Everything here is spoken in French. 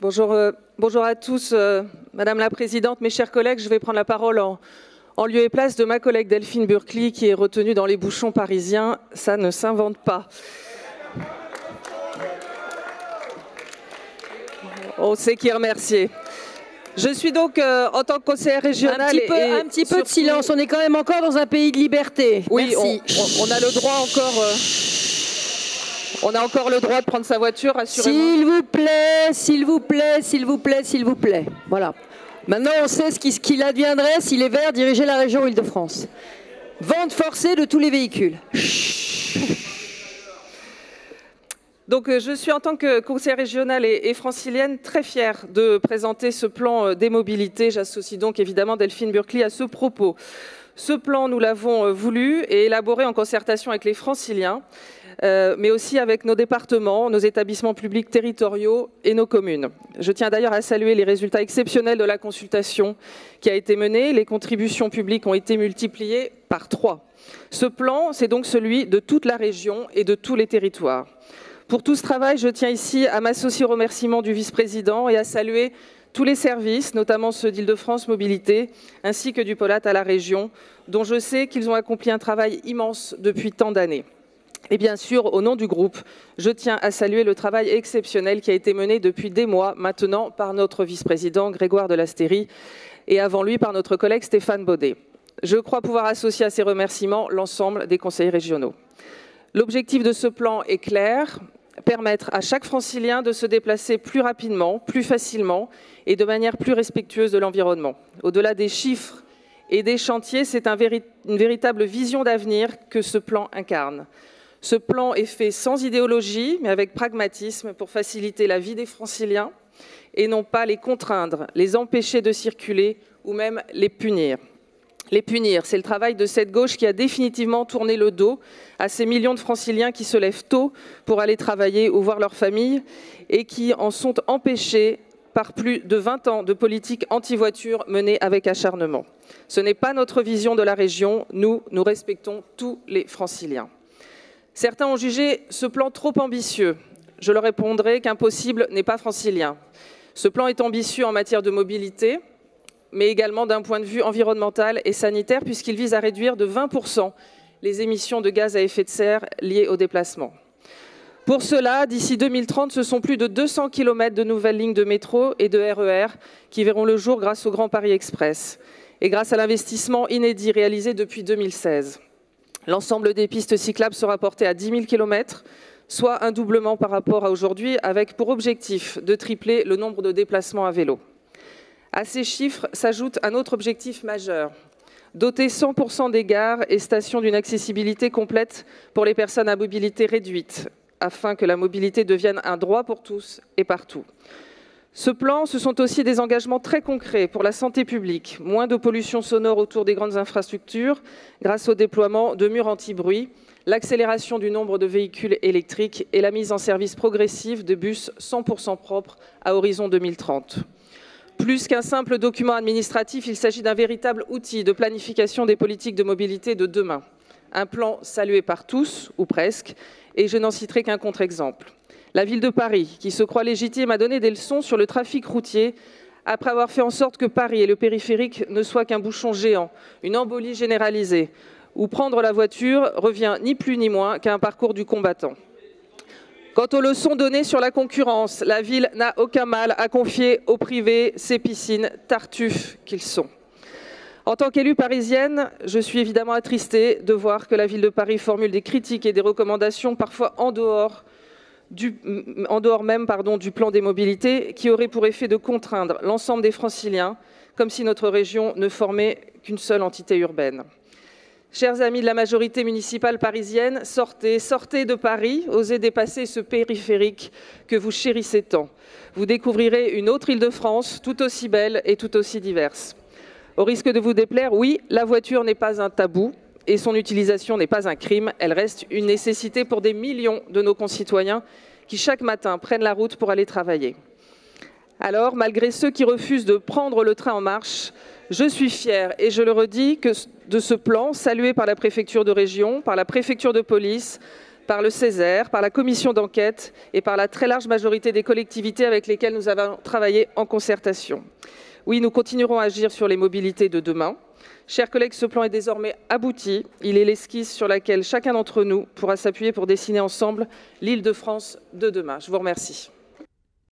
Bonjour à tous, Madame la Présidente, mes chers collègues. Je vais prendre la parole en lieu et place de ma collègue Delphine Burkli, qui est retenue dans les bouchons parisiens. Ça ne s'invente pas. On sait qui remercier. Je suis donc, en tant que conseillère régionale... Un petit peu de silence, on est quand même encore dans un pays de liberté. Oui, merci. On a le droit encore... On a encore le droit de prendre sa voiture, assurément. S'il vous plaît, s'il vous plaît, s'il vous plaît, s'il vous plaît. Voilà. Maintenant, on sait ce qu'il adviendrait si les Verts dirigeaient la région Île-de-France. Vente forcée de tous les véhicules. Donc, je suis en tant que conseillère régionale et francilienne très fière de présenter ce plan des mobilités. J'associe donc évidemment Delphine Burkli à ce propos. Ce plan, nous l'avons voulu et élaboré en concertation avec les franciliens, mais aussi avec nos départements, nos établissements publics territoriaux et nos communes. Je tiens d'ailleurs à saluer les résultats exceptionnels de la consultation qui a été menée. Les contributions publiques ont été multipliées par 3. Ce plan, c'est donc celui de toute la région et de tous les territoires. Pour tout ce travail, je tiens ici à m'associer au remerciement du vice-président et à saluer tous les services, notamment ceux d'Île-de-France Mobilité, ainsi que du POLAT à la région, dont je sais qu'ils ont accompli un travail immense depuis tant d'années. Et bien sûr, au nom du groupe, je tiens à saluer le travail exceptionnel qui a été mené depuis des mois maintenant par notre vice-président Grégoire de Lasteyrie et avant lui par notre collègue Stéphane Baudet. Je crois pouvoir associer à ces remerciements l'ensemble des conseillers régionaux. L'objectif de ce plan est clair, permettre à chaque francilien de se déplacer plus rapidement, plus facilement et de manière plus respectueuse de l'environnement. Au-delà des chiffres et des chantiers, c'est une véritable vision d'avenir que ce plan incarne. Ce plan est fait sans idéologie, mais avec pragmatisme pour faciliter la vie des franciliens et non pas les contraindre, les empêcher de circuler ou même les punir. Les punir, c'est le travail de cette gauche qui a définitivement tourné le dos à ces millions de franciliens qui se lèvent tôt pour aller travailler ou voir leur famille et qui en sont empêchés par plus de 20 ans de politique anti-voiture menée avec acharnement. Ce n'est pas notre vision de la région, nous respectons tous les franciliens. Certains ont jugé ce plan trop ambitieux. Je leur répondrai qu'impossible n'est pas francilien. Ce plan est ambitieux en matière de mobilité, mais également d'un point de vue environnemental et sanitaire, puisqu'il vise à réduire de 20% les émissions de gaz à effet de serre liées au déplacement. Pour cela, d'ici 2030, ce sont plus de 200 km de nouvelles lignes de métro et de RER qui verront le jour grâce au Grand Paris Express et grâce à l'investissement inédit réalisé depuis 2016. L'ensemble des pistes cyclables sera porté à 10 000 km, soit un doublement par rapport à aujourd'hui, avec pour objectif de tripler le nombre de déplacements à vélo. À ces chiffres s'ajoute un autre objectif majeur, doter 100% des gares et stations d'une accessibilité complète pour les personnes à mobilité réduite, afin que la mobilité devienne un droit pour tous et partout. Ce plan, ce sont aussi des engagements très concrets pour la santé publique, moins de pollution sonore autour des grandes infrastructures grâce au déploiement de murs anti-bruit, l'accélération du nombre de véhicules électriques et la mise en service progressive de bus 100% propres à horizon 2030. Plus qu'un simple document administratif, il s'agit d'un véritable outil de planification des politiques de mobilité de demain. Un plan salué par tous, ou presque, et je n'en citerai qu'un contre-exemple. La ville de Paris, qui se croit légitime, a donné des leçons sur le trafic routier après avoir fait en sorte que Paris et le périphérique ne soient qu'un bouchon géant, une embolie généralisée, où prendre la voiture revient ni plus ni moins qu'à un parcours du combattant. Quant aux leçons données sur la concurrence, la ville n'a aucun mal à confier au privé ses piscines, tartuffes qu'ils sont. En tant qu'élue parisienne, je suis évidemment attristée de voir que la ville de Paris formule des critiques et des recommandations parfois en dehors même du plan des mobilités qui aurait pour effet de contraindre l'ensemble des franciliens, comme si notre région ne formait qu'une seule entité urbaine. Chers amis de la majorité municipale parisienne, sortez de Paris, osez dépasser ce périphérique que vous chérissez tant. Vous découvrirez une autre Île-de-France, tout aussi belle et tout aussi diverse. Au risque de vous déplaire, oui, la voiture n'est pas un tabou et son utilisation n'est pas un crime. Elle reste une nécessité pour des millions de nos concitoyens qui chaque matin prennent la route pour aller travailler. Alors, malgré ceux qui refusent de prendre le train en marche, je suis fière, et je le redis, de ce plan salué par la préfecture de région, par la préfecture de police, par le Césaire, par la commission d'enquête et par la très large majorité des collectivités avec lesquelles nous avons travaillé en concertation. Oui, nous continuerons à agir sur les mobilités de demain. Chers collègues, ce plan est désormais abouti. Il est l'esquisse sur laquelle chacun d'entre nous pourra s'appuyer pour dessiner ensemble l'Île-de-France de demain. Je vous remercie.